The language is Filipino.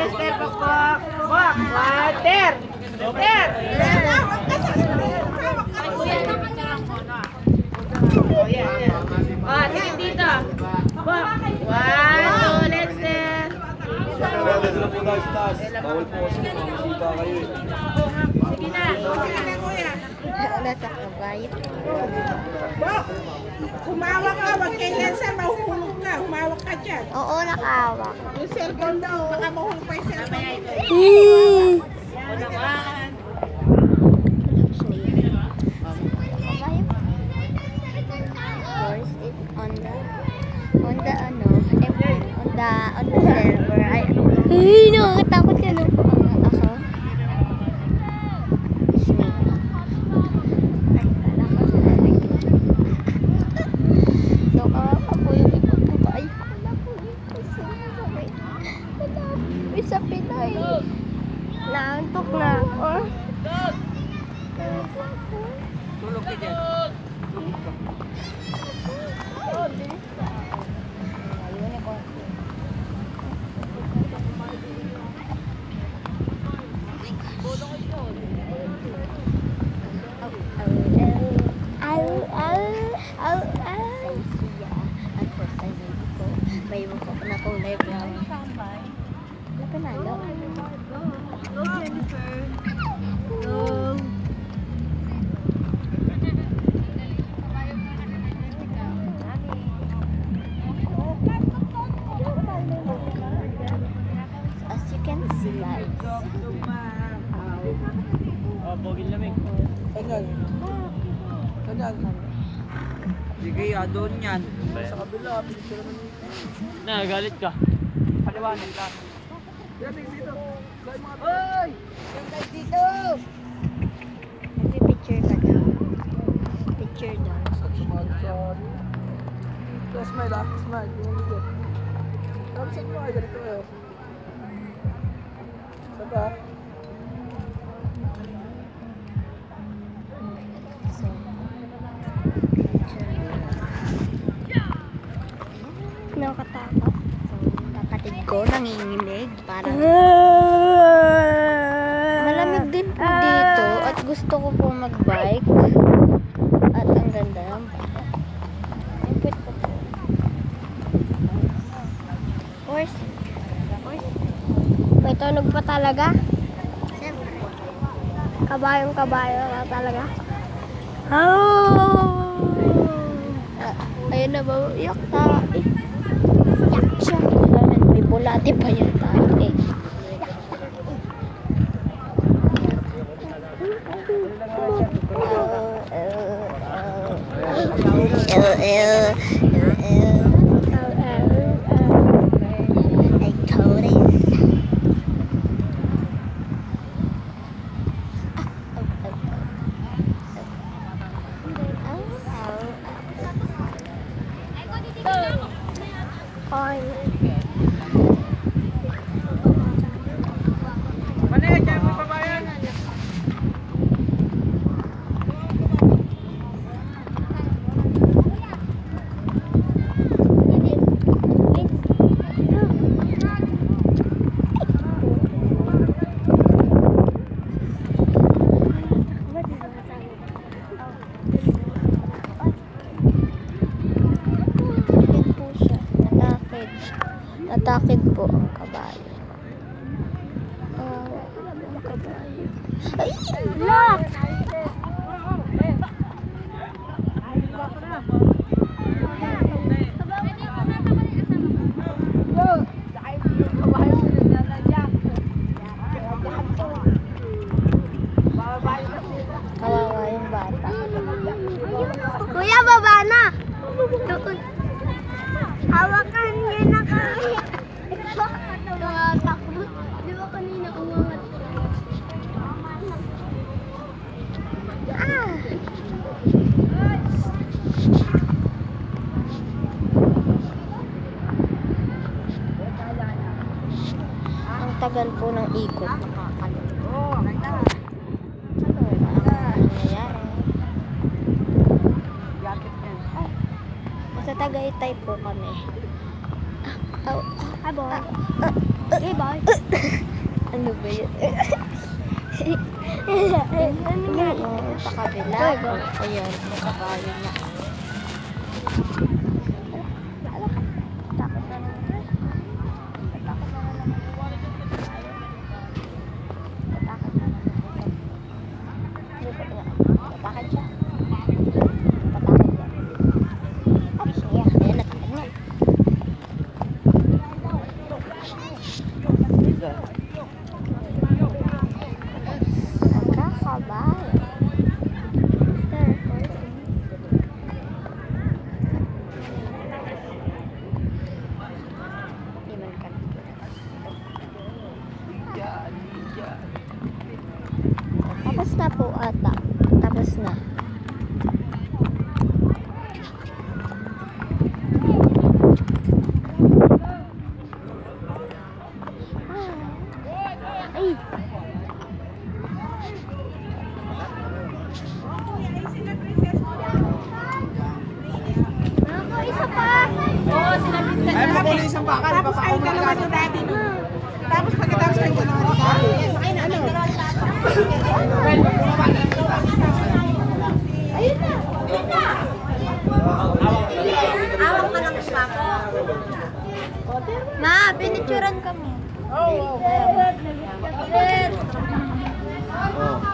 Lester, pokpok. Pok, water. Ter. Oh, yeah. Tingin dito. Pok. 1, 2, Lester. Dala po tayo sa taas. Bawal po kasi makakasita kayo eh. Sige na. Nasa kabayo. Humawak ka, wag kay Lester, mahuhulog ka. Humawak ka dyan. Oo, nakawak. Yung cellphone daw, baka mahulog pa yung cellphone. Course is on the server. Ay, nakakatakot ka nung ako. Snake. Ay, wala ko na. So, ako yung ipagkabay ko na po dito sa Pinay. Malapit sa Pinay. Naantok na ako. Tulog ka dyan. May buka pa na kulay brown. Ano panalo? Go, Jennifer. Go. As you can see, guys. Bogil lamig. Kanyan. Sige, doon yan. Sa kabila, picture naman dito. Nagalit ka. Paliwanag lang. Yan, dito. Kaya mga... Ay! Yan guys dito! Nagpipicture ka daw. Picture daw. Sorry. Smile ah, smile. Yung dito. Tapos saan mo ay ganito eh. Saan ba? So, nakatakot. So, kapatid ko nanginginig. Parang malamig din po dito at gusto ko po magbike. At ang ganda ng yung pwede ko po. Horse. May tunog pa talaga? Siyempre. Kabayong-kabayo na talaga. Ayun na ba? Iyak na. Iyak siya. May bulati pa yun tayo eh. Natakid po ang kabayo. Ang kabayo. Ay! Lock! Kawawa yung bata. Kuya, baba na! Hawakan niya na kami. Nakatakot. Di ba kanina umangat? Ang tagal po ng ikot. Nakakalito. Sa Tagaytay po kami. Hi boy. Hey boy. ba yun? Ano nga? Sa kabila. Ayan, nakakayo niya. Takot na naman. Takot na naman. Takot na naman. Likod niya. Tatakad siya. Tatakad siya. Ay, siya. Ayan, natakad niya. Nakakabay. Iman ka na. Tapos na po ata. Tapos na. Ay! Ako, isa pa! Oo, sinabit ka Ay, pakuli isang baka. Tapos kain ka naman yung daddy. Tapos pagkatapos kain ka naman yung daddy. Ayun na. Ayun na! Awak ka ng pako. Ma, pinicturan kami. Oh, wow. Bakit? Oh.